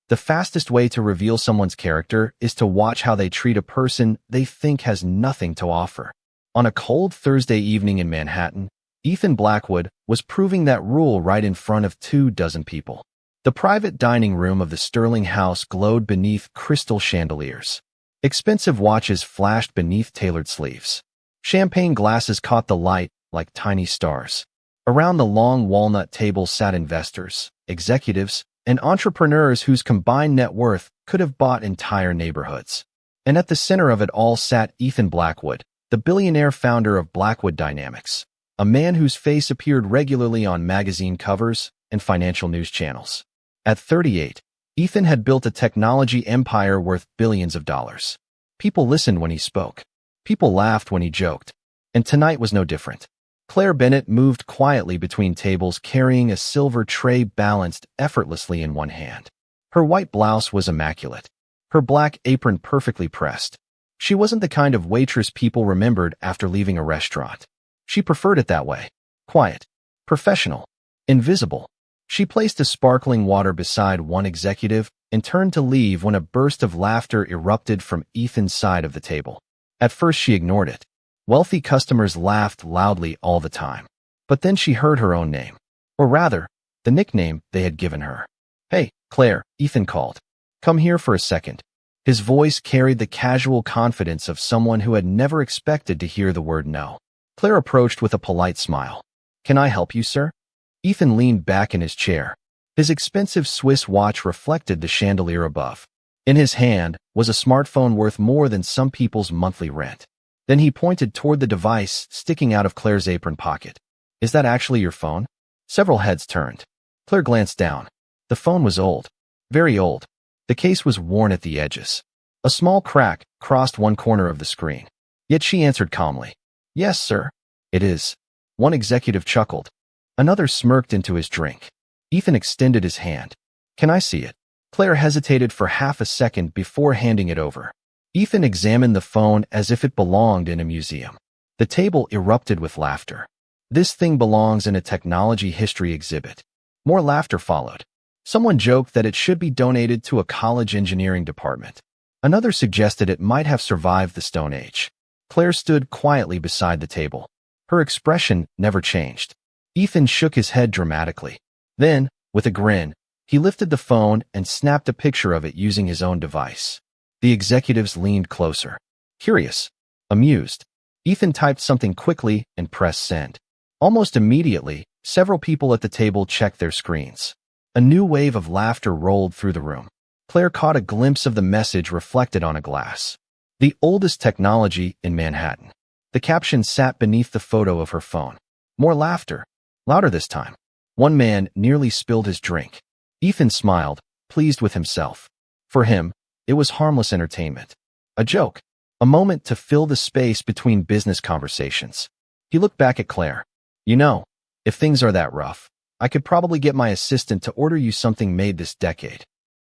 The fastest way to reveal someone's character is to watch how they treat a person they think has nothing to offer. On a cold Thursday evening in Manhattan, Ethan Blackwood was proving that rule right in front of 24 people. The private dining room of the Sterling house glowed beneath crystal chandeliers. Expensive watches flashed beneath tailored sleeves. Champagne glasses caught the light like tiny stars. Around the long walnut table sat investors, executives, and entrepreneurs whose combined net worth could have bought entire neighborhoods. And at the center of it all sat Ethan Blackwood, the billionaire founder of Blackwood Dynamics, a man whose face appeared regularly on magazine covers and financial news channels. At 38, Ethan had built a technology empire worth billions of dollars. People listened when he spoke. People laughed when he joked. And tonight was no different. Claire Bennett moved quietly between tables carrying a silver tray balanced effortlessly in one hand. Her white blouse was immaculate. Her black apron perfectly pressed. She wasn't the kind of waitress people remembered after leaving a restaurant. She preferred it that way. Quiet. Professional. Invisible. She placed a sparkling water beside one executive and turned to leave when a burst of laughter erupted from Ethan's side of the table. At first she ignored it. Wealthy customers laughed loudly all the time. But then she heard her own name. Or rather, the nickname they had given her. "Hey, Claire," Ethan called. "Come here for a second." His voice carried the casual confidence of someone who had never expected to hear the word no. Claire approached with a polite smile. "Can I help you, sir?" Ethan leaned back in his chair. His expensive Swiss watch reflected the chandelier above. In his hand was a smartphone worth more than some people's monthly rent. Then he pointed toward the device sticking out of Claire's apron pocket. "Is that actually your phone?" Several heads turned. Claire glanced down. The phone was old. Very old. The case was worn at the edges. A small crack crossed one corner of the screen. Yet she answered calmly. "Yes, sir. It is." One executive chuckled. Another smirked into his drink. Ethan extended his hand. "Can I see it?" Claire hesitated for half a second before handing it over. Ethan examined the phone as if it belonged in a museum. The table erupted with laughter. "This thing belongs in a technology history exhibit." More laughter followed. Someone joked that it should be donated to a college engineering department. Another suggested it might have survived the Stone Age. Claire stood quietly beside the table. Her expression never changed. Ethan shook his head dramatically. Then, with a grin, he lifted the phone and snapped a picture of it using his own device. The executives leaned closer. Curious. Amused. Ethan typed something quickly and pressed send. Almost immediately, several people at the table checked their screens. A new wave of laughter rolled through the room. Claire caught a glimpse of the message reflected on a glass. "The oldest technology in Manhattan." The caption sat beneath the photo of her phone. More laughter. Louder this time. One man nearly spilled his drink. Ethan smiled, pleased with himself. For him, it was harmless entertainment. A joke. A moment to fill the space between business conversations. He looked back at Claire. "You know, if things are that rough, I could probably get my assistant to order you something made this decade."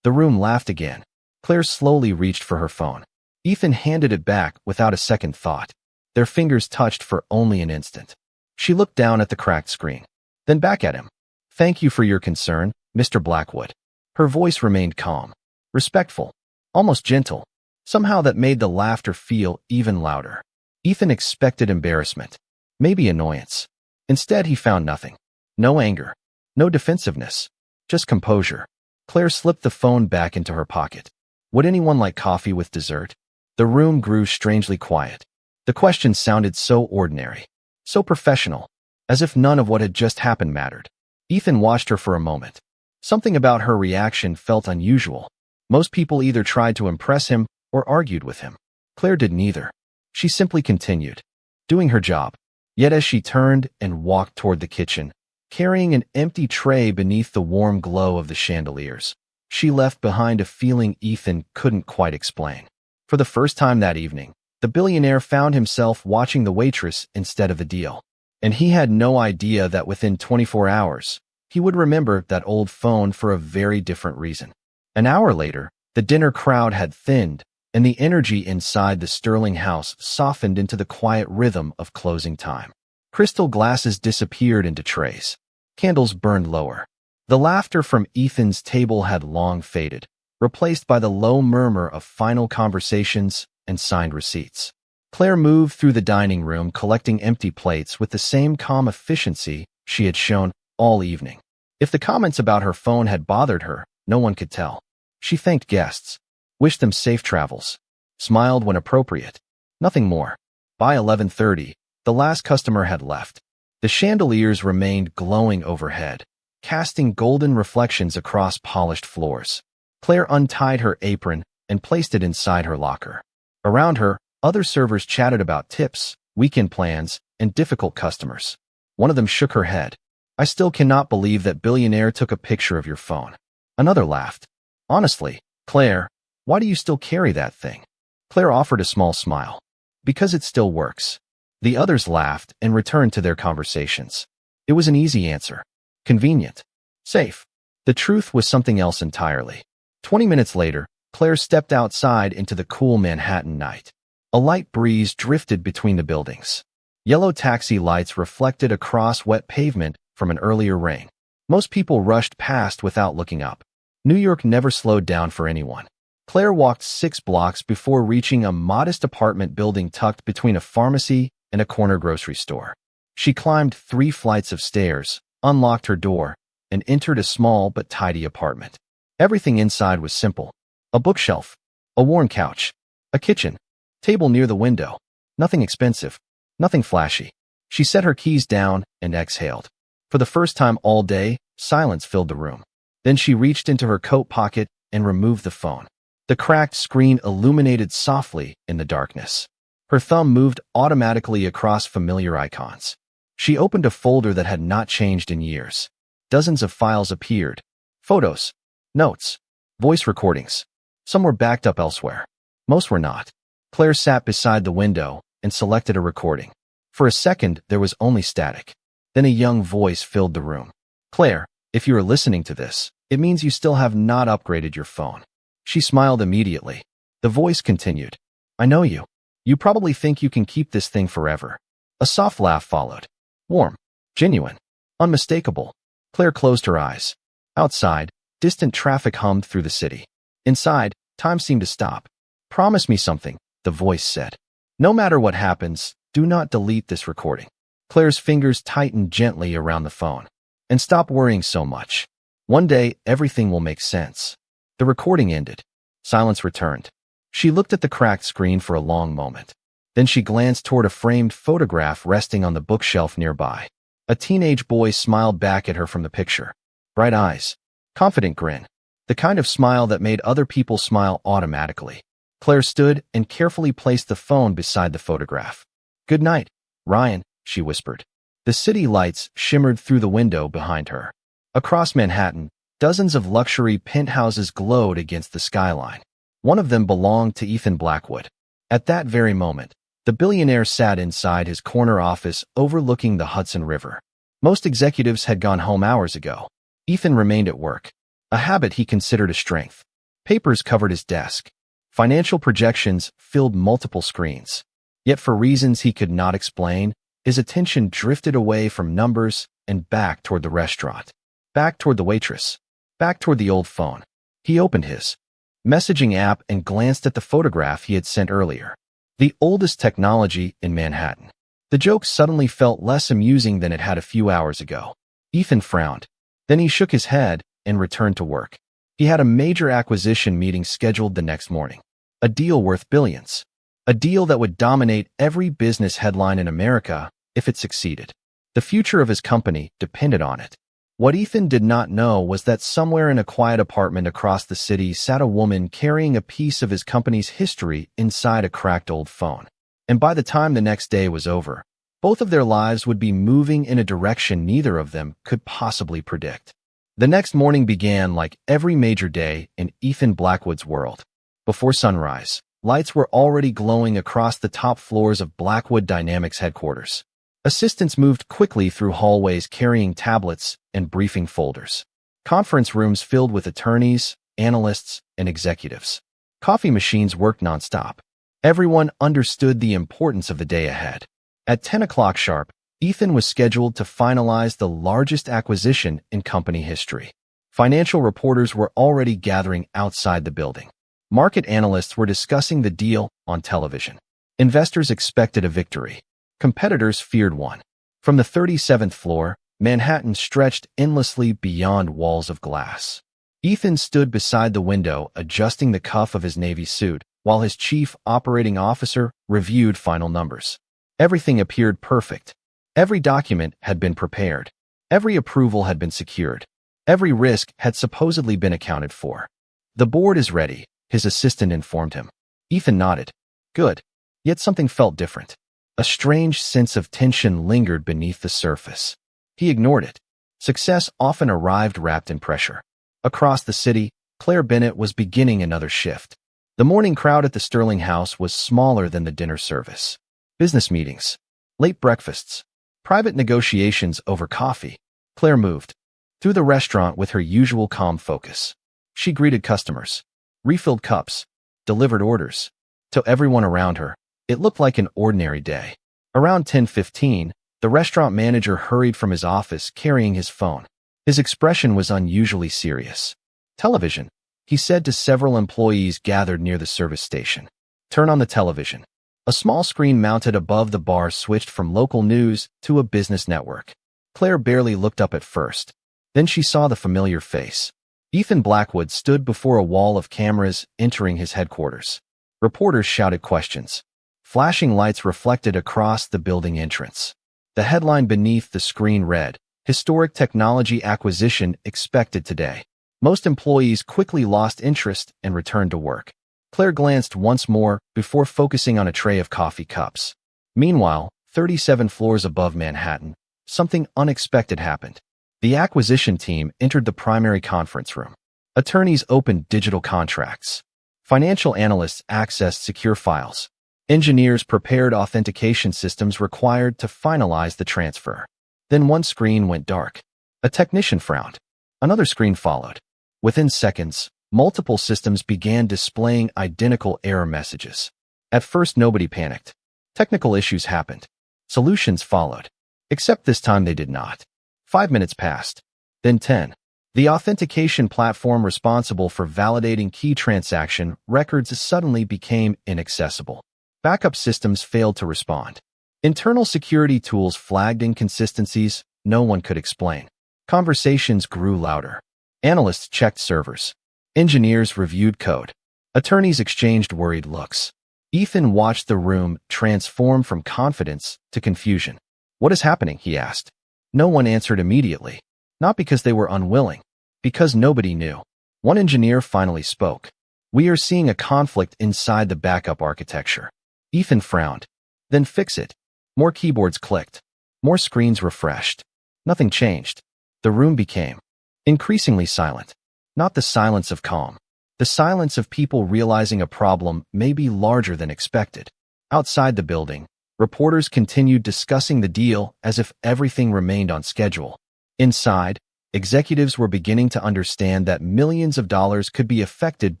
The room laughed again. Claire slowly reached for her phone. Ethan handed it back without a second thought. Their fingers touched for only an instant. She looked down at the cracked screen, then back at him. "Thank you for your concern, Mr. Blackwood." Her voice remained calm, respectful, almost gentle. Somehow that made the laughter feel even louder. Ethan expected embarrassment, maybe annoyance. Instead, he found nothing. No anger, no defensiveness, just composure. Claire slipped the phone back into her pocket. "Would anyone like coffee with dessert?" The room grew strangely quiet. The question sounded so ordinary, so professional, as if none of what had just happened mattered. Ethan watched her for a moment. Something about her reaction felt unusual. Most people either tried to impress him or argued with him. Claire did neither. She simply continued, doing her job. Yet as she turned and walked toward the kitchen, carrying an empty tray beneath the warm glow of the chandeliers, she left behind a feeling Ethan couldn't quite explain. For the first time that evening, the billionaire found himself watching the waitress instead of the deal. And he had no idea that within 24 hours, he would remember that old phone for a very different reason. An hour later, the dinner crowd had thinned, and the energy inside the Sterling house softened into the quiet rhythm of closing time. Crystal glasses disappeared into trays. Candles burned lower. The laughter from Ethan's table had long faded, replaced by the low murmur of final conversations and signed receipts. Claire moved through the dining room collecting empty plates with the same calm efficiency she had shown all evening. If the comments about her phone had bothered her, no one could tell. She thanked guests, wished them safe travels, smiled when appropriate. Nothing more. By 11:30, the last customer had left. The chandeliers remained glowing overhead, casting golden reflections across polished floors. Claire untied her apron and placed it inside her locker. Around her, other servers chatted about tips, weekend plans, and difficult customers. One of them shook her head. "I still cannot believe that Billionaire took a picture of your phone." Another laughed. "Honestly, Claire, why do you still carry that thing?" Claire offered a small smile. "Because it still works." The others laughed and returned to their conversations. It was an easy answer. Convenient. Safe. The truth was something else entirely. 20 minutes later, Claire stepped outside into the cool Manhattan night. A light breeze drifted between the buildings. Yellow taxi lights reflected across wet pavement from an earlier rain. Most people rushed past without looking up. New York never slowed down for anyone. Claire walked 6 blocks before reaching a modest apartment building tucked between a pharmacy and a corner grocery store. She climbed 3 flights of stairs, unlocked her door, and entered a small but tidy apartment. Everything inside was simple. A bookshelf, a worn couch, a kitchen, table near the window. Nothing expensive, nothing flashy. She set her keys down and exhaled. For the first time all day, silence filled the room. Then she reached into her coat pocket and removed the phone. The cracked screen illuminated softly in the darkness. Her thumb moved automatically across familiar icons. She opened a folder that had not changed in years. Dozens of files appeared. Photos, notes, voice recordings. Some were backed up elsewhere. Most were not. Claire sat beside the window and selected a recording. For a second, there was only static. Then a young voice filled the room. "Claire, if you are listening to this, it means you still have not upgraded your phone." She smiled immediately. The voice continued. "I know you. You probably think you can keep this thing forever." A soft laugh followed. Warm, genuine, unmistakable. Claire closed her eyes. Outside, distant traffic hummed through the city. Inside, time seemed to stop. "Promise me something," the voice said. "No matter what happens, do not delete this recording." Claire's fingers tightened gently around the phone. "And stop worrying so much. One day, everything will make sense." The recording ended. Silence returned. She looked at the cracked screen for a long moment. Then she glanced toward a framed photograph resting on the bookshelf nearby. A teenage boy smiled back at her from the picture. Bright eyes. Confident grin. The kind of smile that made other people smile automatically. Claire stood and carefully placed the phone beside the photograph. "Good night, Ryan," she whispered. The city lights shimmered through the window behind her. Across Manhattan, dozens of luxury penthouses glowed against the skyline. One of them belonged to Ethan Blackwood. At that very moment, the billionaire sat inside his corner office overlooking the Hudson River. Most executives had gone home hours ago. Ethan remained at work, a habit he considered a strength. Papers covered his desk. Financial projections filled multiple screens. Yet for reasons he could not explain, his attention drifted away from numbers and back toward the restaurant, back toward the waitress, back toward the old phone. He opened his messaging app and glanced at the photograph he had sent earlier. The oldest technology in Manhattan. The joke suddenly felt less amusing than it had a few hours ago. Ethan frowned. Then he shook his head and returned to work. He had a major acquisition meeting scheduled the next morning. A deal worth billions. A deal that would dominate every business headline in America if it succeeded. The future of his company depended on it. What Ethan did not know was that somewhere in a quiet apartment across the city sat a woman carrying a piece of his company's history inside a cracked old phone. And by the time the next day was over, both of their lives would be moving in a direction neither of them could possibly predict. The next morning began like every major day in Ethan Blackwood's world. Before sunrise, lights were already glowing across the top floors of Blackwood Dynamics headquarters. Assistants moved quickly through hallways carrying tablets and briefing folders. Conference rooms filled with attorneys, analysts, and executives. Coffee machines worked nonstop. Everyone understood the importance of the day ahead. At 10 o'clock sharp, Ethan was scheduled to finalize the largest acquisition in company history. Financial reporters were already gathering outside the building. Market analysts were discussing the deal on television. Investors expected a victory. Competitors feared one. From the 37th floor, Manhattan stretched endlessly beyond walls of glass. Ethan stood beside the window, adjusting the cuff of his Navy suit, while his chief operating officer reviewed final numbers. Everything appeared perfect. Every document had been prepared. Every approval had been secured. Every risk had supposedly been accounted for. "The board is ready," his assistant informed him. Ethan nodded. "Good." Yet something felt different. A strange sense of tension lingered beneath the surface. He ignored it. Success often arrived wrapped in pressure. Across the city, Claire Bennett was beginning another shift. The morning crowd at the Sterling House was smaller than the dinner service. Business meetings, late breakfasts, private negotiations over coffee. Claire moved through the restaurant with her usual calm focus. She greeted customers, refilled cups, delivered orders. To everyone around her, it looked like an ordinary day. Around 10:15, the restaurant manager hurried from his office carrying his phone. His expression was unusually serious. "Television," he said to several employees gathered near the service station. "Turn on the television." A small screen mounted above the bar switched from local news to a business network. Claire barely looked up at first. Then she saw the familiar face. Ethan Blackwood stood before a wall of cameras entering his headquarters. Reporters shouted questions. Flashing lights reflected across the building entrance. The headline beneath the screen read, "Historic Technology Acquisition Expected Today." Most employees quickly lost interest and returned to work. Claire glanced once more before focusing on a tray of coffee cups. Meanwhile, 37 floors above Manhattan, something unexpected happened. The acquisition team entered the primary conference room. Attorneys opened digital contracts. Financial analysts accessed secure files. Engineers prepared authentication systems required to finalize the transfer. Then one screen went dark. A technician frowned. Another screen followed. Within seconds, multiple systems began displaying identical error messages. At first, nobody panicked. Technical issues happened. Solutions followed. Except this time they did not. 5 minutes passed. Then 10. The authentication platform responsible for validating key transaction records suddenly became inaccessible. Backup systems failed to respond. Internal security tools flagged inconsistencies no one could explain. Conversations grew louder. Analysts checked servers. Engineers reviewed code. Attorneys exchanged worried looks. Ethan watched the room transform from confidence to confusion. "What is happening?" he asked. No one answered immediately. Not because they were unwilling, because nobody knew. One engineer finally spoke. "We are seeing a conflict inside the backup architecture." Ethan frowned. "Then fix it." More keyboards clicked. More screens refreshed. Nothing changed. The room became increasingly silent. Not the silence of calm. The silence of people realizing a problem may be larger than expected. Outside the building, reporters continued discussing the deal as if everything remained on schedule. Inside, executives were beginning to understand that millions of dollars could be affected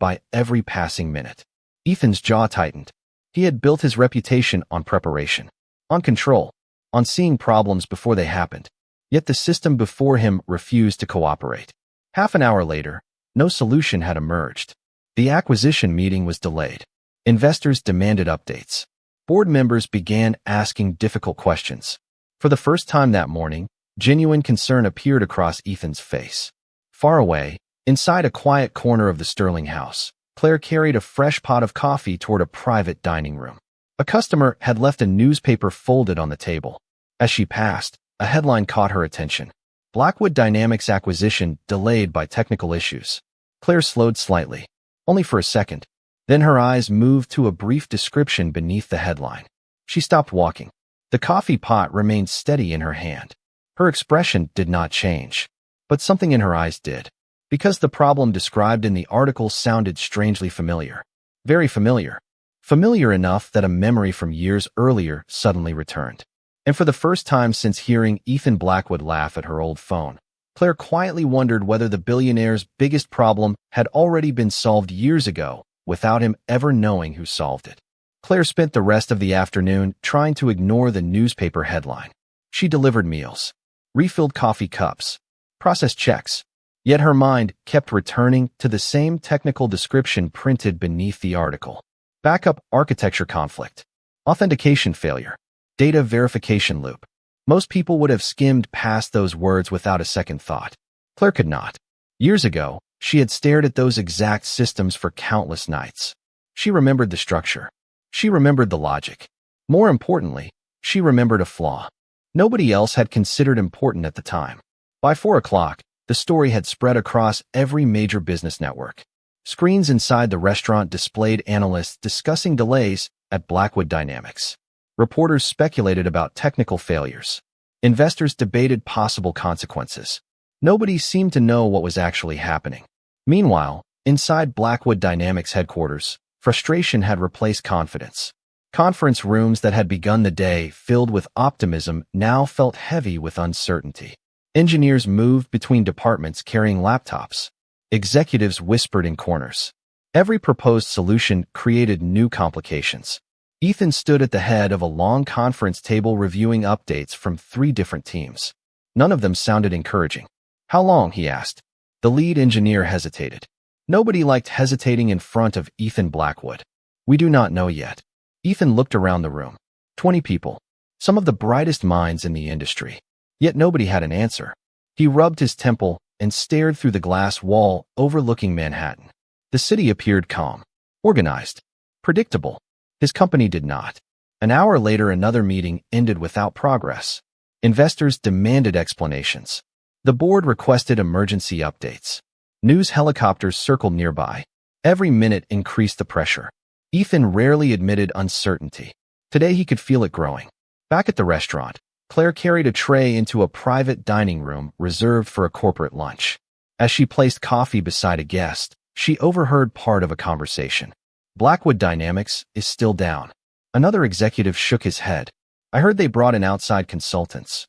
by every passing minute. Ethan's jaw tightened. He had built his reputation on preparation, on control, on seeing problems before they happened. Yet the system before him refused to cooperate. Half an hour later, no solution had emerged. The acquisition meeting was delayed. Investors demanded updates. Board members began asking difficult questions. For the first time that morning, genuine concern appeared across Ethan's face. Far away, inside a quiet corner of the Sterling House, Claire carried a fresh pot of coffee toward a private dining room. A customer had left a newspaper folded on the table. As she passed, a headline caught her attention. "Blackwood Dynamics acquisition delayed by technical issues." Claire slowed slightly, only for a second. Then her eyes moved to a brief description beneath the headline. She stopped walking. The coffee pot remained steady in her hand. Her expression did not change, but something in her eyes did, because the problem described in the article sounded strangely familiar. Very familiar. Familiar enough that a memory from years earlier suddenly returned. And for the first time since hearing Ethan Blackwood laugh at her old phone, Claire quietly wondered whether the billionaire's biggest problem had already been solved years ago, without him ever knowing who solved it. Claire spent the rest of the afternoon trying to ignore the newspaper headline. She delivered meals, refilled coffee cups, processed checks, Yet her mind kept returning to the same technical description printed beneath the article. Backup architecture conflict. Authentication failure. Data verification loop. Most people would have skimmed past those words without a second thought. Claire could not. Years ago, she had stared at those exact systems for countless nights. She remembered the structure. She remembered the logic. More importantly, she remembered a flaw nobody else had considered important at the time. By 4 o'clock, the story had spread across every major business network. Screens inside the restaurant displayed analysts discussing delays at Blackwood Dynamics. Reporters speculated about technical failures. Investors debated possible consequences. Nobody seemed to know what was actually happening. Meanwhile, inside Blackwood Dynamics headquarters, frustration had replaced confidence. Conference rooms that had begun the day filled with optimism now felt heavy with uncertainty. Engineers moved between departments carrying laptops. Executives whispered in corners. Every proposed solution created new complications. Ethan stood at the head of a long conference table reviewing updates from 3 different teams. None of them sounded encouraging. "How long?" he asked. The lead engineer hesitated. Nobody liked hesitating in front of Ethan Blackwood. "We do not know yet." Ethan looked around the room. 20 people. Some of the brightest minds in the industry. Yet nobody had an answer. He rubbed his temple and stared through the glass wall overlooking Manhattan. The city appeared calm, organized, predictable. His company did not. An hour later, another meeting ended without progress. Investors demanded explanations. The board requested emergency updates. News helicopters circled nearby. Every minute increased the pressure. Ethan rarely admitted uncertainty. Today he could feel it growing. Back at the restaurant, Claire carried a tray into a private dining room reserved for a corporate lunch. As she placed coffee beside a guest, she overheard part of a conversation. "Blackwood Dynamics is still down." Another executive shook his head. "I heard they brought in outside consultants."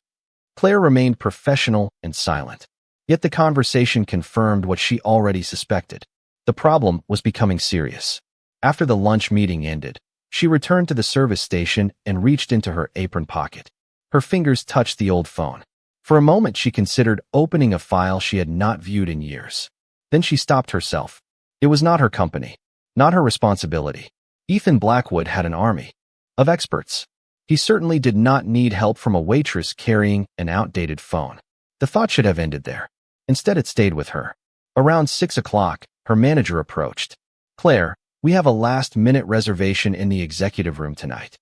Claire remained professional and silent. Yet the conversation confirmed what she already suspected. The problem was becoming serious. After the lunch meeting ended, she returned to the service station and reached into her apron pocket. Her fingers touched the old phone. For a moment, she considered opening a file she had not viewed in years. Then she stopped herself. It was not her company, not her responsibility. Ethan Blackwood had an army of experts. He certainly did not need help from a waitress carrying an outdated phone. The thought should have ended there. Instead, it stayed with her. Around 6 o'clock, her manager approached. "Claire, we have a last-minute reservation in the executive room tonight."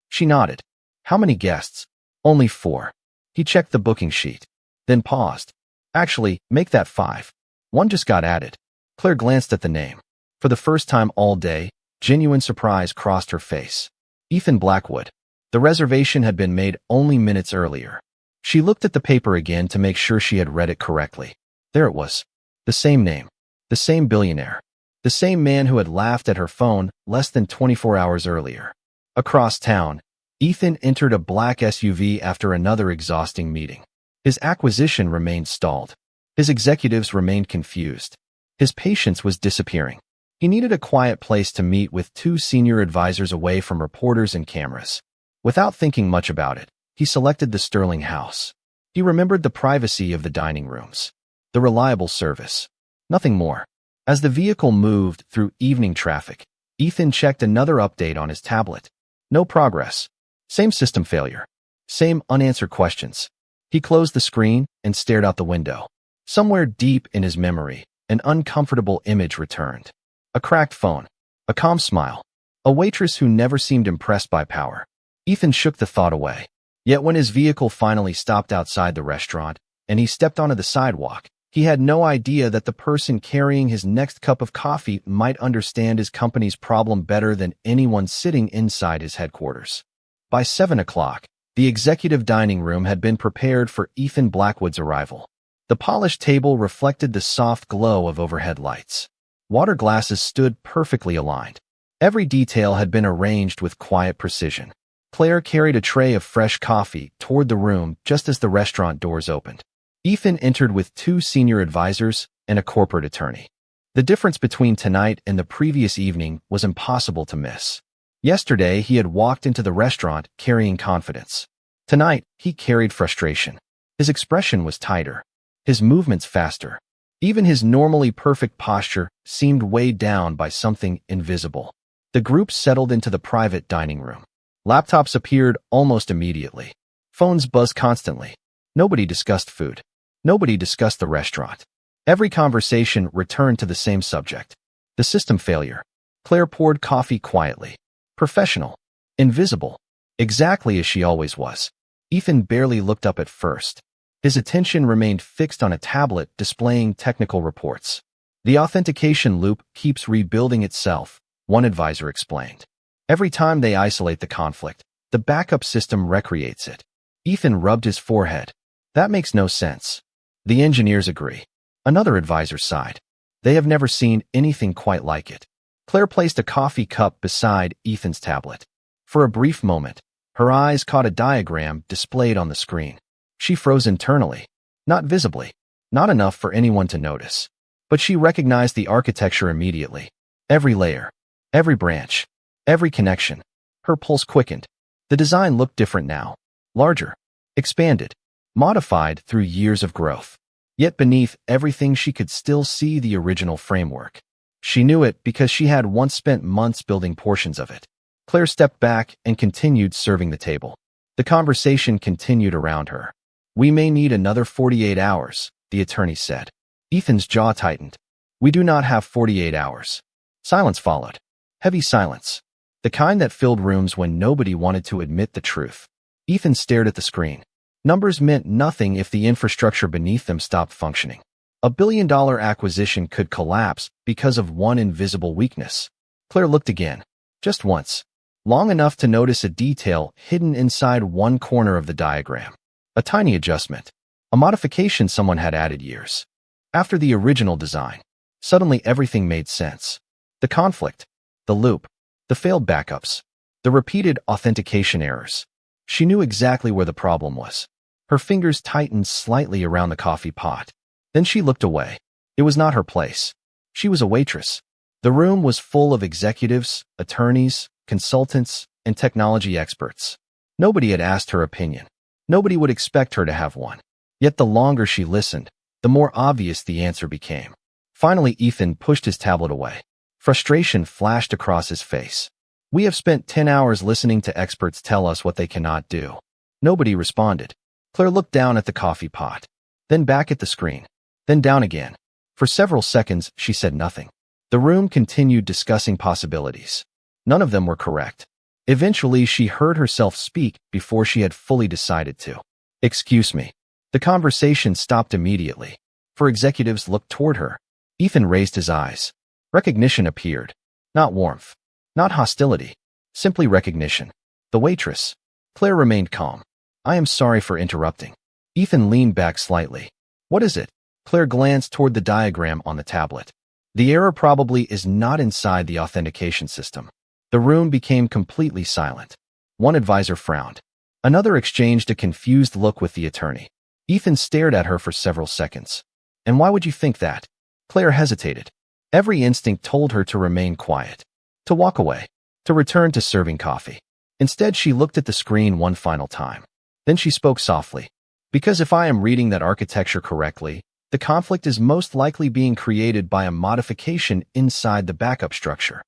She nodded. "How many guests?" "Only 4. He checked the booking sheet, then paused. "Actually, make that 5. One just got added." Claire glanced at the name. For the first time all day, genuine surprise crossed her face. Ethan Blackwood. The reservation had been made only minutes earlier. She looked at the paper again to make sure she had read it correctly. There it was. The same name. The same billionaire. The same man who had laughed at her phone less than 24 hours earlier. Across town, Ethan entered a black SUV after another exhausting meeting. His acquisition remained stalled. His executives remained confused. His patience was disappearing. He needed a quiet place to meet with 2 senior advisors away from reporters and cameras. Without thinking much about it, he selected the Sterling House. He remembered the privacy of the dining rooms, the reliable service. Nothing more. As the vehicle moved through evening traffic, Ethan checked another update on his tablet. No progress. Same system failure. Same unanswered questions. He closed the screen and stared out the window. Somewhere deep in his memory, an uncomfortable image returned. A cracked phone. A calm smile. A waitress who never seemed impressed by power. Ethan shook the thought away. Yet when his vehicle finally stopped outside the restaurant and he stepped onto the sidewalk, he had no idea that the person carrying his next cup of coffee might understand his company's problem better than anyone sitting inside his headquarters. By 7 o'clock, the executive dining room had been prepared for Ethan Blackwood's arrival. The polished table reflected the soft glow of overhead lights. Water glasses stood perfectly aligned. Every detail had been arranged with quiet precision. Claire carried a tray of fresh coffee toward the room just as the restaurant doors opened. Ethan entered with 2 senior advisors and a corporate attorney. The difference between tonight and the previous evening was impossible to miss. Yesterday, he had walked into the restaurant carrying confidence. Tonight, he carried frustration. His expression was tighter, his movements faster. Even his normally perfect posture seemed weighed down by something invisible. The group settled into the private dining room. Laptops appeared almost immediately. Phones buzzed constantly. Nobody discussed food. Nobody discussed the restaurant. Every conversation returned to the same subject. The system failure. Claire poured coffee quietly. Professional. Invisible. Exactly as she always was. Ethan barely looked up at first. His attention remained fixed on a tablet displaying technical reports. The authentication loop keeps rebuilding itself, one advisor explained. Every time they isolate the conflict, the backup system recreates it. Ethan rubbed his forehead. That makes no sense. The engineers agree. Another advisor sighed. They have never seen anything quite like it. Claire placed a coffee cup beside Ethan's tablet. For a brief moment, her eyes caught a diagram displayed on the screen. She froze internally. Not visibly. Not enough for anyone to notice. But she recognized the architecture immediately. Every layer. Every branch. Every connection. Her pulse quickened. The design looked different now. Larger. Expanded. Modified through years of growth. Yet beneath everything she could still see the original framework. She knew it because she had once spent months building portions of it. Claire stepped back and continued serving the table. The conversation continued around her. We may need another 48 hours, the attorney said. Ethan's jaw tightened. We do not have 48 hours. Silence followed. Heavy silence. The kind that filled rooms when nobody wanted to admit the truth. Ethan stared at the screen. Numbers meant nothing if the infrastructure beneath them stopped functioning. A billion-dollar acquisition could collapse because of one invisible weakness. Claire looked again. Just once. Long enough to notice a detail hidden inside one corner of the diagram. A tiny adjustment. A modification someone had added years after the original design. Suddenly everything made sense. The conflict. The loop. The failed backups. The repeated authentication errors. She knew exactly where the problem was. Her fingers tightened slightly around the coffee pot. Then she looked away. It was not her place. She was a waitress. The room was full of executives, attorneys, consultants, and technology experts. Nobody had asked her opinion. Nobody would expect her to have one. Yet the longer she listened, the more obvious the answer became. Finally, Ethan pushed his tablet away. Frustration flashed across his face. We have spent 10 hours listening to experts tell us what they cannot do. Nobody responded. Claire looked down at the coffee pot, then back at the screen, then down again. For several seconds, she said nothing. The room continued discussing possibilities. None of them were correct. Eventually, she heard herself speak before she had fully decided to. Excuse me. The conversation stopped immediately. For executives looked toward her. Ethan raised his eyes. Recognition appeared. Not warmth. Not hostility. Simply recognition. The waitress. Claire remained calm. I am sorry for interrupting. Ethan leaned back slightly. What is it? Claire glanced toward the diagram on the tablet. The error probably is not inside the authentication system. The room became completely silent. One advisor frowned. Another exchanged a confused look with the attorney. Ethan stared at her for several seconds. And why would you think that? Claire hesitated. Every instinct told her to remain quiet, to walk away, to return to serving coffee. Instead, she looked at the screen one final time. Then she spoke softly. Because if I am reading that architecture correctly, the conflict is most likely being created by a modification inside the backup structure.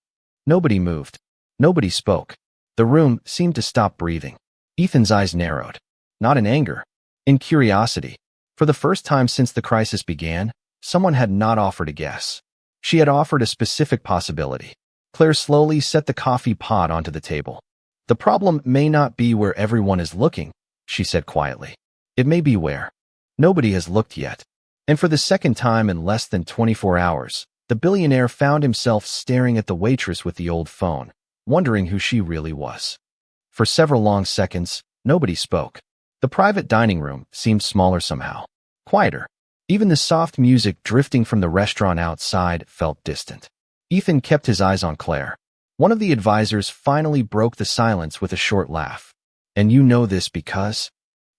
Nobody moved. Nobody spoke. The room seemed to stop breathing. Ethan's eyes narrowed. Not in anger. In curiosity. For the first time since the crisis began, someone had not offered a guess. She had offered a specific possibility. Claire slowly set the coffee pot onto the table. The problem may not be where everyone is looking, she said quietly. It may be where nobody has looked yet. And for the second time in less than 24 hours, the billionaire found himself staring at the waitress with the old phone, wondering who she really was. For several long seconds, nobody spoke. The private dining room seemed smaller somehow, quieter. Even the soft music drifting from the restaurant outside felt distant. Ethan kept his eyes on Claire. One of the advisors finally broke the silence with a short laugh. And you know this because?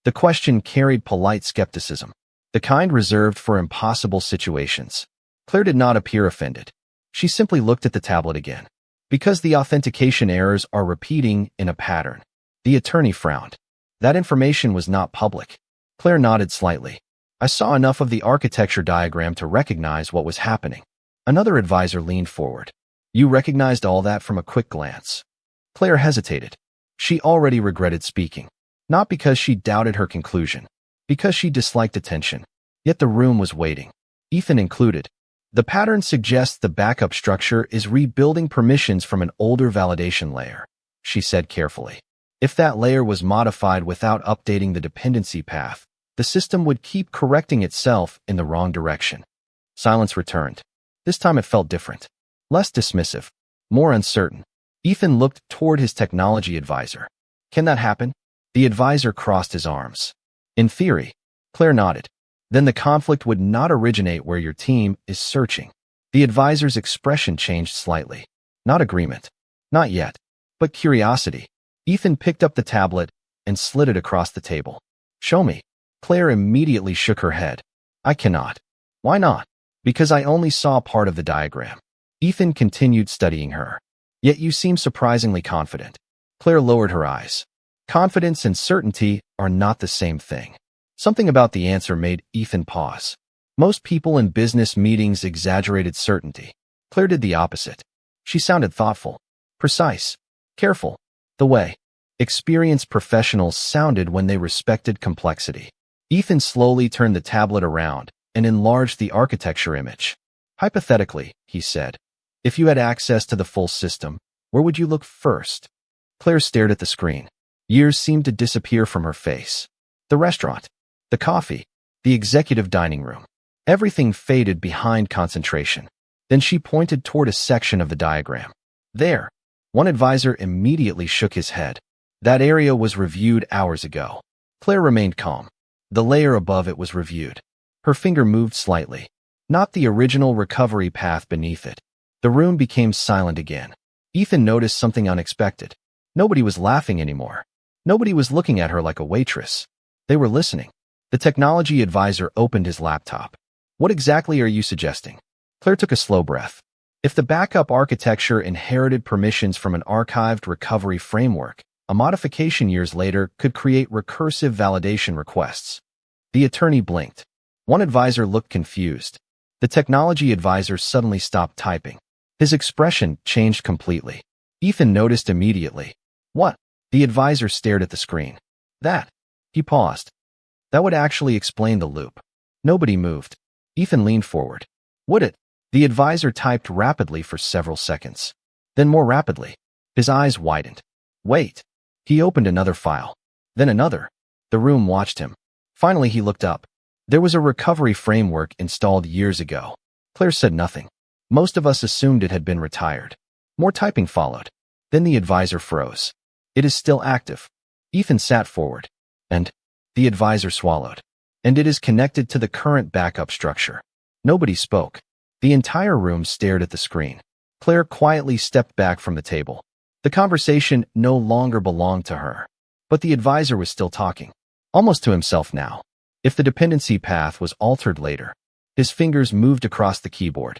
The question carried polite skepticism, the kind reserved for impossible situations. Claire did not appear offended. She simply looked at the tablet again. Because the authentication errors are repeating in a pattern. The attorney frowned. That information was not public. Claire nodded slightly. I saw enough of the architecture diagram to recognize what was happening. Another advisor leaned forward. You recognized all that from a quick glance. Claire hesitated. She already regretted speaking. Not because she doubted her conclusion, because she disliked attention. Yet the room was waiting, Ethan included. The pattern suggests the backup structure is rebuilding permissions from an older validation layer, she said carefully. If that layer was modified without updating the dependency path, the system would keep correcting itself in the wrong direction. Silence returned. This time it felt different. Less dismissive. More uncertain. Ethan looked toward his technology advisor. Can that happen? The advisor crossed his arms. In theory. Claire nodded. Then the conflict would not originate where your team is searching. The advisor's expression changed slightly. Not agreement. Not yet. But curiosity. Ethan picked up the tablet and slid it across the table. Show me. Claire immediately shook her head. I cannot. Why not? Because I only saw part of the diagram. Ethan continued studying her. Yet you seem surprisingly confident. Claire lowered her eyes. Confidence and certainty are not the same thing. Something about the answer made Ethan pause. Most people in business meetings exaggerated certainty. Claire did the opposite. She sounded thoughtful, precise, careful. The way experienced professionals sounded when they respected complexity. Ethan slowly turned the tablet around and enlarged the architecture image. Hypothetically, he said, if you had access to the full system, where would you look first? Claire stared at the screen. Years seemed to disappear from her face. The restaurant, the coffee, the executive dining room. Everything faded behind concentration. Then she pointed toward a section of the diagram. There. One advisor immediately shook his head. That area was reviewed hours ago. Claire remained calm. The layer above it was reviewed. Her finger moved slightly. Not the original recovery path beneath it. The room became silent again. Ethan noticed something unexpected. Nobody was laughing anymore. Nobody was looking at her like a waitress. They were listening. The technology advisor opened his laptop. What exactly are you suggesting? Claire took a slow breath. If the backup architecture inherited permissions from an archived recovery framework, a modification years later could create recursive validation requests. The attorney blinked. One advisor looked confused. The technology advisor suddenly stopped typing. His expression changed completely. Ethan noticed immediately. What? The advisor stared at the screen. That. He paused. That would actually explain the loop. Nobody moved. Ethan leaned forward. Would it? The advisor typed rapidly for several seconds. Then more rapidly. His eyes widened. Wait. He opened another file. Then another. The room watched him. Finally he looked up. There was a recovery framework installed years ago. Claire said nothing. Most of us assumed it had been retired. More typing followed. Then the advisor froze. It is still active. Ethan sat forward. And? The advisor swallowed. And it is connected to the current backup structure. Nobody spoke. The entire room stared at the screen. Claire quietly stepped back from the table. The conversation no longer belonged to her. But the advisor was still talking. Almost to himself now. If the dependency path was altered later, his fingers moved across the keyboard.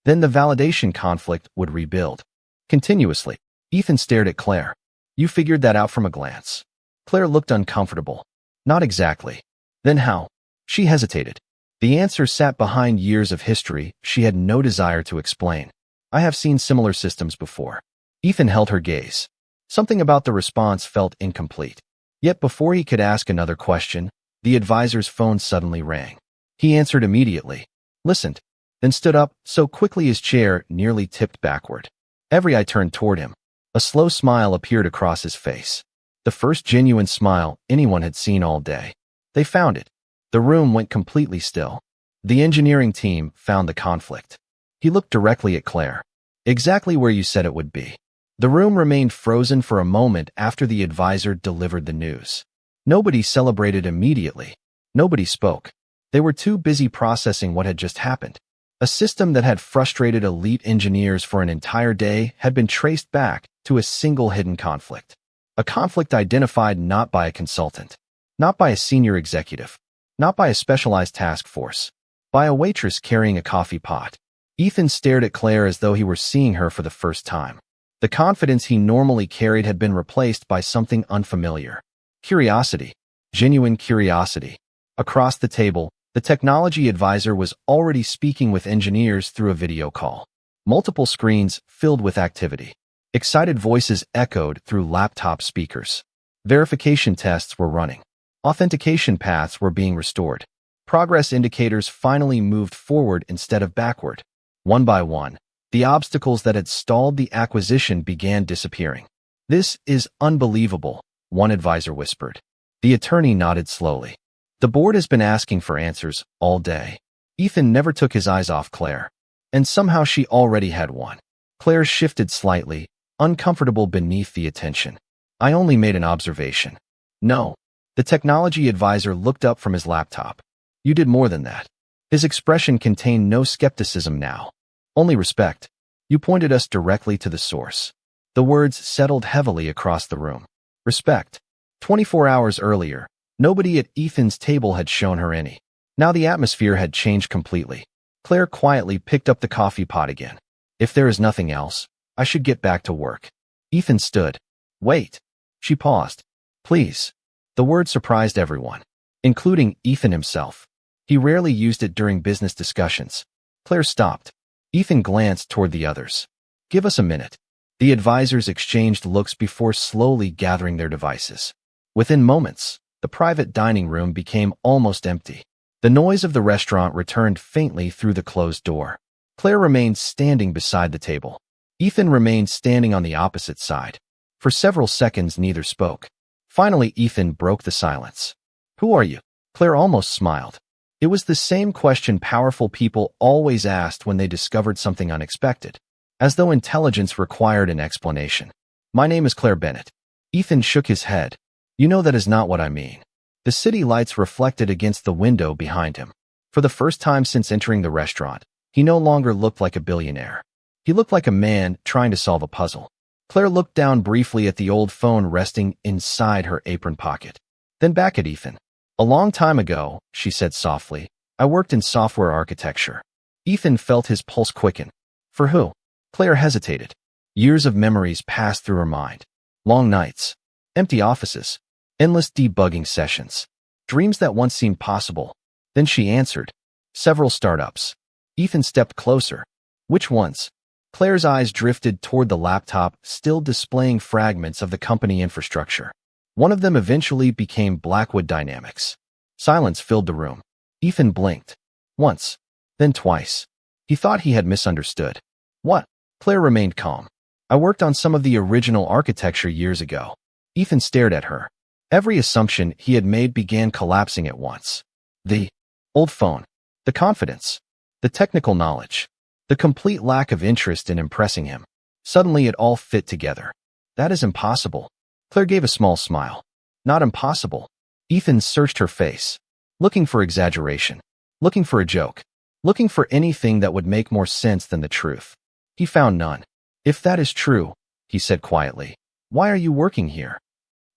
Then the validation conflict would rebuild. Continuously. Ethan stared at Claire. You figured that out from a glance. Claire looked uncomfortable. Not exactly. Then how? She hesitated. The answer sat behind years of history she had no desire to explain. I have seen similar systems before. Ethan held her gaze. Something about the response felt incomplete. Yet before he could ask another question, the advisor's phone suddenly rang. He answered immediately, listened, then stood up so quickly his chair nearly tipped backward. Every eye turned toward him. A slow smile appeared across his face. The first genuine smile anyone had seen all day. They found it. The room went completely still. The engineering team found the conflict. He looked directly at Claire. Exactly where you said it would be. The room remained frozen for a moment after the advisor delivered the news. Nobody celebrated immediately. Nobody spoke. They were too busy processing what had just happened. A system that had frustrated elite engineers for an entire day had been traced back to a single hidden conflict. A conflict identified not by a consultant, not by a senior executive, not by a specialized task force, by a waitress carrying a coffee pot. Ethan stared at Claire as though he were seeing her for the first time. The confidence he normally carried had been replaced by something unfamiliar. Curiosity. Genuine curiosity. Across the table, The technology advisor was already speaking with engineers through a video call. Multiple screens filled with activity. Excited voices echoed through laptop speakers. Verification tests were running. Authentication paths were being restored. Progress indicators finally moved forward instead of backward. One by one, the obstacles that had stalled the acquisition began disappearing. "This is unbelievable," one advisor whispered. The attorney nodded slowly. "The board has been asking for answers all day." Ethan never took his eyes off Claire. And somehow she already had one. Claire shifted slightly, uncomfortable beneath the attention. "I only made an observation." "No." The technology advisor looked up from his laptop. "You did more than that." His expression contained no skepticism now. Only respect. "You pointed us directly to the source." The words settled heavily across the room. Respect. 24 hours earlier, nobody at Ethan's table had shown her any. Now the atmosphere had changed completely. Claire quietly picked up the coffee pot again. "If there is nothing else, I should get back to work." Ethan stood. "Wait." She paused. "Please." The word surprised everyone, including Ethan himself. He rarely used it during business discussions. Claire stopped. Ethan glanced toward the others. "Give us a minute." The advisors exchanged looks before slowly gathering their devices. Within moments, the private dining room became almost empty. The noise of the restaurant returned faintly through the closed door. Claire remained standing beside the table. Ethan remained standing on the opposite side. For several seconds, neither spoke. Finally, Ethan broke the silence. "Who are you?" Claire almost smiled. It was the same question powerful people always asked when they discovered something unexpected, as though intelligence required an explanation. "My name is Claire Bennett." Ethan shook his head. "You know that is not what I mean." The city lights reflected against the window behind him. For the first time since entering the restaurant, he no longer looked like a billionaire. He looked like a man trying to solve a puzzle. Claire looked down briefly at the old phone resting inside her apron pocket, then back at Ethan. "A long time ago," she said softly, "I worked in software architecture." Ethan felt his pulse quicken. "For who?" Claire hesitated. Years of memories passed through her mind. Long nights, empty offices, endless debugging sessions, dreams that once seemed possible. Then she answered, "Several startups." Ethan stepped closer. "Which ones?" Claire's eyes drifted toward the laptop, still displaying fragments of the company infrastructure. One of them eventually became Blackwood Dynamics. Silence filled the room. Ethan blinked. Once, then twice. He thought he had misunderstood. "What?" Claire remained calm. "I worked on some of the original architecture years ago." Ethan stared at her. Every assumption he had made began collapsing at once. The old phone, the confidence, the technical knowledge, the complete lack of interest in impressing him. Suddenly it all fit together. "That is impossible." Claire gave a small smile. "Not impossible." Ethan searched her face, looking for exaggeration, looking for a joke, looking for anything that would make more sense than the truth. He found none. "If that is true," he said quietly, "why are you working here?"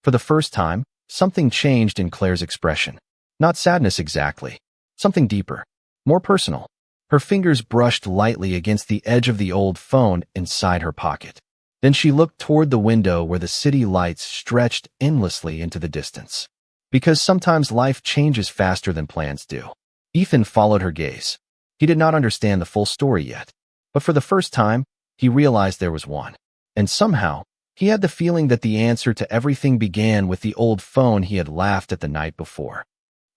For the first time, something changed in Claire's expression. Not sadness exactly. Something deeper, more personal. Her fingers brushed lightly against the edge of the old phone inside her pocket. Then she looked toward the window where the city lights stretched endlessly into the distance. Because sometimes life changes faster than plans do. Ethan followed her gaze. He did not understand the full story yet, but for the first time, he realized there was one. And somehow, he had the feeling that the answer to everything began with the old phone he had laughed at the night before.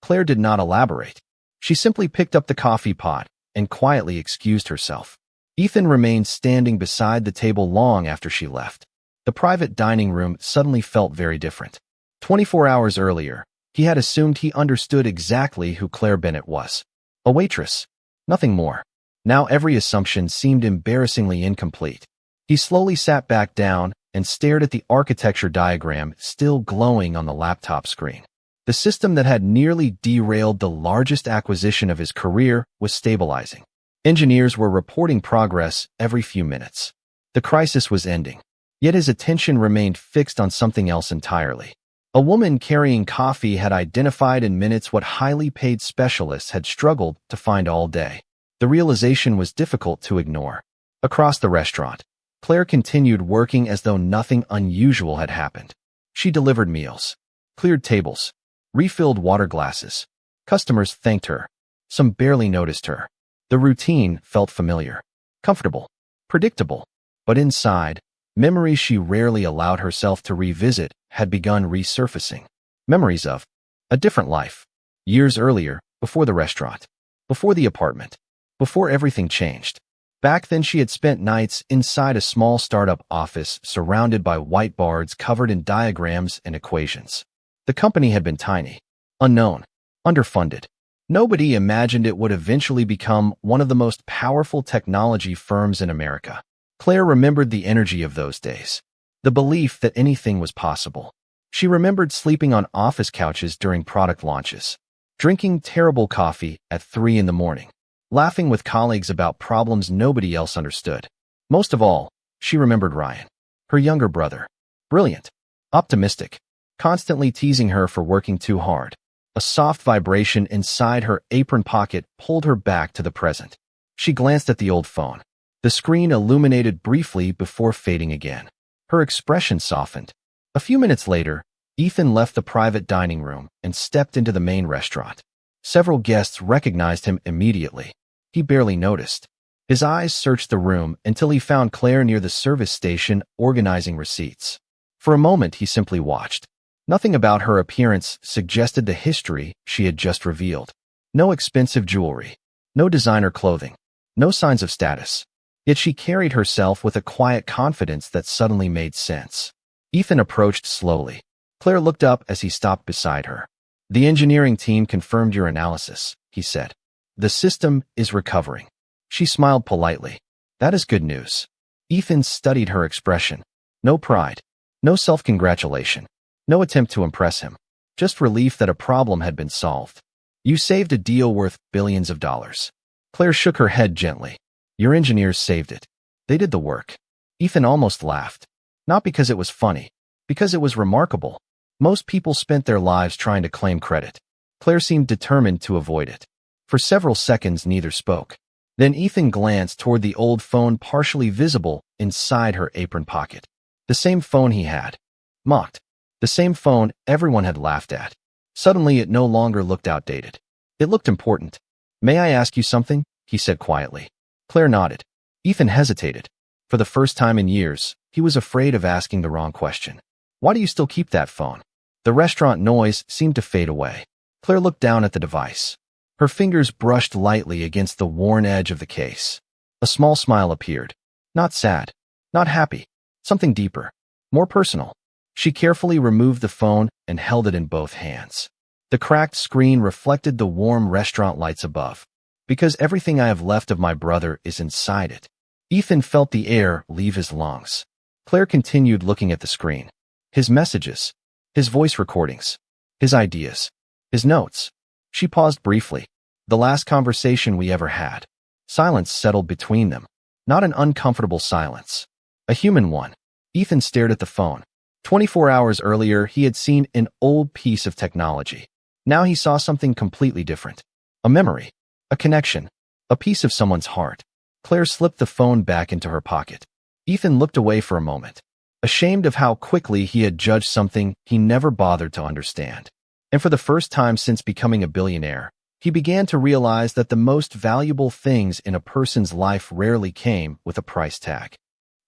Claire did not elaborate. She simply picked up the coffee pot and quietly excused herself. Ethan remained standing beside the table long after she left. The private dining room suddenly felt very different. 24 hours earlier, he had assumed he understood exactly who Claire Bennett was. A waitress. Nothing more. Now every assumption seemed embarrassingly incomplete. He slowly sat back down and stared at the architecture diagram still glowing on the laptop screen. The system that had nearly derailed the largest acquisition of his career was stabilizing. Engineers were reporting progress every few minutes. The crisis was ending, yet his attention remained fixed on something else entirely. A woman carrying coffee had identified in minutes what highly paid specialists had struggled to find all day. The realization was difficult to ignore. Across the restaurant, Claire continued working as though nothing unusual had happened. She delivered meals, cleared tables, refilled water glasses. Customers thanked her. Some barely noticed her. The routine felt familiar, comfortable, predictable. But inside, memories she rarely allowed herself to revisit had begun resurfacing. Memories of a different life. Years earlier, before the restaurant, before the apartment, before everything changed. Back then she had spent nights inside a small startup office surrounded by whiteboards covered in diagrams and equations. The company had been tiny, unknown, underfunded. Nobody imagined it would eventually become one of the most powerful technology firms in America. Claire remembered the energy of those days, the belief that anything was possible. She remembered sleeping on office couches during product launches, drinking terrible coffee at 3 in the morning, laughing with colleagues about problems nobody else understood. Most of all, she remembered Ryan, her younger brother. Brilliant, optimistic, constantly teasing her for working too hard. A soft vibration inside her apron pocket pulled her back to the present. She glanced at the old phone. The screen illuminated briefly before fading again. Her expression softened. A few minutes later, Ethan left the private dining room and stepped into the main restaurant. Several guests recognized him immediately. He barely noticed. His eyes searched the room until he found Claire near the service station organizing receipts. For a moment, he simply watched. Nothing about her appearance suggested the history she had just revealed. No expensive jewelry, no designer clothing, no signs of status. Yet she carried herself with a quiet confidence that suddenly made sense. Ethan approached slowly. Claire looked up as he stopped beside her. "The engineering team confirmed your analysis," he said. "The system is recovering." She smiled politely. "That is good news." Ethan studied her expression. No pride, no self-congratulation. No attempt to impress him, just relief that a problem had been solved. "You saved a deal worth billions of dollars." Claire shook her head gently. "Your engineers saved it. They did the work." Ethan almost laughed. Not because it was funny, because it was remarkable. Most people spent their lives trying to claim credit. Claire seemed determined to avoid it. For several seconds, neither spoke. Then Ethan glanced toward the old phone partially visible inside her apron pocket. The same phone he had mocked. The same phone everyone had laughed at. Suddenly, it no longer looked outdated. It looked important. "May I ask you something?" he said quietly. Claire nodded. Ethan hesitated. For the first time in years, he was afraid of asking the wrong question. "Why do you still keep that phone?" The restaurant noise seemed to fade away. Claire looked down at the device. Her fingers brushed lightly against the worn edge of the case. A small smile appeared. Not sad, not happy, something deeper, more personal. She carefully removed the phone and held it in both hands. The cracked screen reflected the warm restaurant lights above. "Because everything I have left of my brother is inside it." Ethan felt the air leave his lungs. Claire continued looking at the screen. His messages, his voice recordings, his ideas, his notes. She paused briefly. "The last conversation we ever had." Silence settled between them. Not an uncomfortable silence. A human one. Ethan stared at the phone. 24 hours earlier, he had seen an old piece of technology. Now he saw something completely different. A memory, a connection, a piece of someone's heart. Claire slipped the phone back into her pocket. Ethan looked away for a moment, ashamed of how quickly he had judged something he never bothered to understand. And for the first time since becoming a billionaire, he began to realize that the most valuable things in a person's life rarely came with a price tag.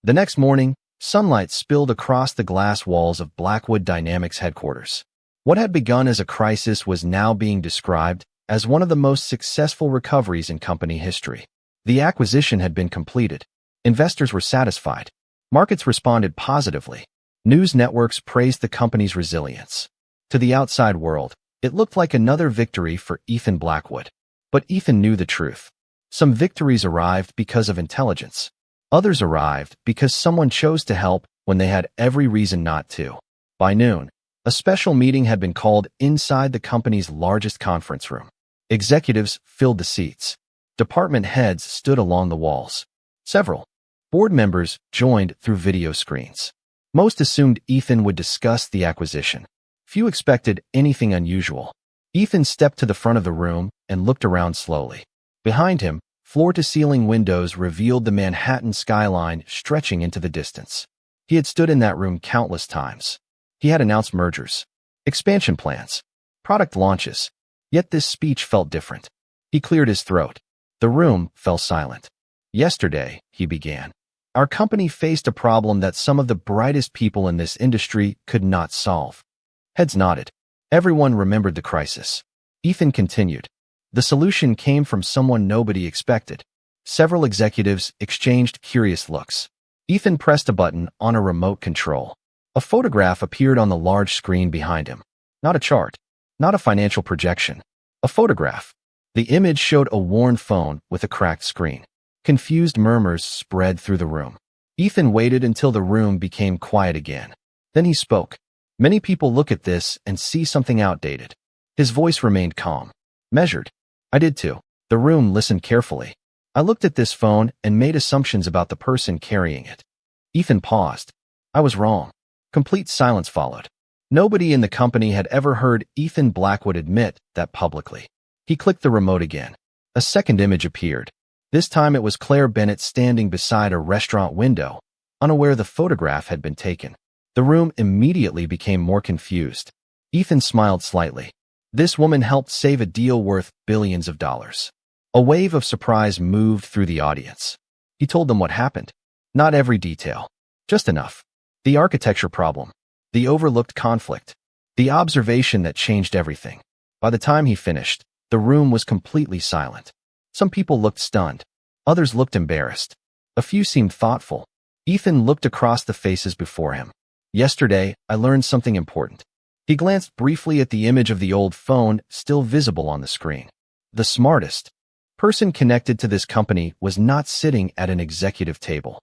The next morning, sunlight spilled across the glass walls of Blackwood Dynamics headquarters. What had begun as a crisis was now being described as one of the most successful recoveries in company history. The acquisition had been completed. Investors were satisfied. Markets responded positively. News networks praised the company's resilience. To the outside world, it looked like another victory for Ethan Blackwood. But Ethan knew the truth. Some victories arrived because of intelligence. Others arrived because someone chose to help when they had every reason not to. By noon, a special meeting had been called inside the company's largest conference room. Executives filled the seats. Department heads stood along the walls. Several board members joined through video screens. Most assumed Ethan would discuss the acquisition. Few expected anything unusual. Ethan stepped to the front of the room and looked around slowly. Behind him, floor-to-ceiling windows revealed the Manhattan skyline stretching into the distance. He had stood in that room countless times. He had announced mergers, expansion plans, product launches. Yet this speech felt different. He cleared his throat. The room fell silent. Yesterday, he began. Our company faced a problem that some of the brightest people in this industry could not solve. Heads nodded. Everyone remembered the crisis. Ethan continued. The solution came from someone nobody expected. Several executives exchanged curious looks. Ethan pressed a button on a remote control. A photograph appeared on the large screen behind him. Not a chart, not a financial projection. A photograph. The image showed a worn phone with a cracked screen. Confused murmurs spread through the room. Ethan waited until the room became quiet again. Then he spoke. Many people look at this and see something outdated. His voice remained calm, measured. I did too. The room listened carefully. I looked at this phone and made assumptions about the person carrying it. Ethan paused. I was wrong. Complete silence followed. Nobody in the company had ever heard Ethan Blackwood admit that publicly. He clicked the remote again. A second image appeared. This time it was Claire Bennett standing beside a restaurant window, unaware the photograph had been taken. The room immediately became more confused. Ethan smiled slightly. This woman helped save a deal worth billions of dollars. A wave of surprise moved through the audience. He told them what happened. Not every detail, just enough. The architecture problem, the overlooked conflict, the observation that changed everything. By the time he finished, the room was completely silent. Some people looked stunned. Others looked embarrassed. A few seemed thoughtful. Ethan looked across the faces before him. Yesterday, I learned something important. He glanced briefly at the image of the old phone still visible on the screen. The smartest person connected to this company was not sitting at an executive table.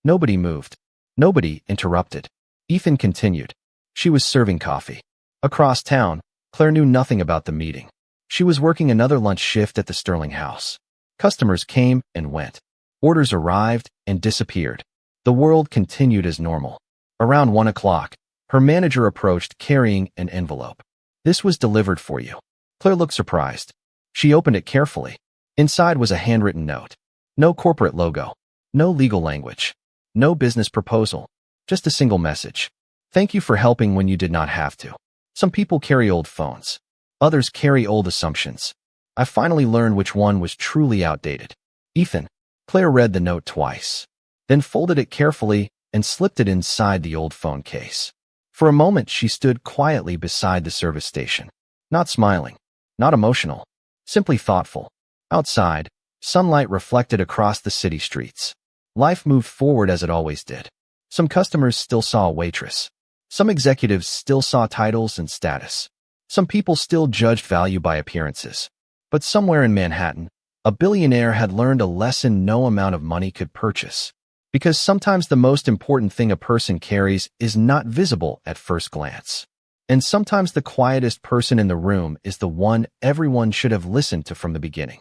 Nobody moved. Nobody interrupted. Ethan continued. She was serving coffee. Across town, Claire knew nothing about the meeting. She was working another lunch shift at the Sterling House. Customers came and went. Orders arrived and disappeared. The world continued as normal. Around 1 o'clock, her manager approached carrying an envelope. This was delivered for you. Claire looked surprised. She opened it carefully. Inside was a handwritten note. No corporate logo. No legal language. No business proposal. Just a single message. Thank you for helping when you did not have to. Some people carry old phones. Others carry old assumptions. I finally learned which one was truly outdated. Ethan. Claire read the note twice, then folded it carefully and slipped it inside the old phone case. For a moment, she stood quietly beside the service station. Not smiling, not emotional, simply thoughtful. Outside, sunlight reflected across the city streets. Life moved forward as it always did. Some customers still saw a waitress. Some executives still saw titles and status. Some people still judged value by appearances. But somewhere in Manhattan, a billionaire had learned a lesson no amount of money could purchase. Because sometimes the most important thing a person carries is not visible at first glance. And sometimes the quietest person in the room is the one everyone should have listened to from the beginning.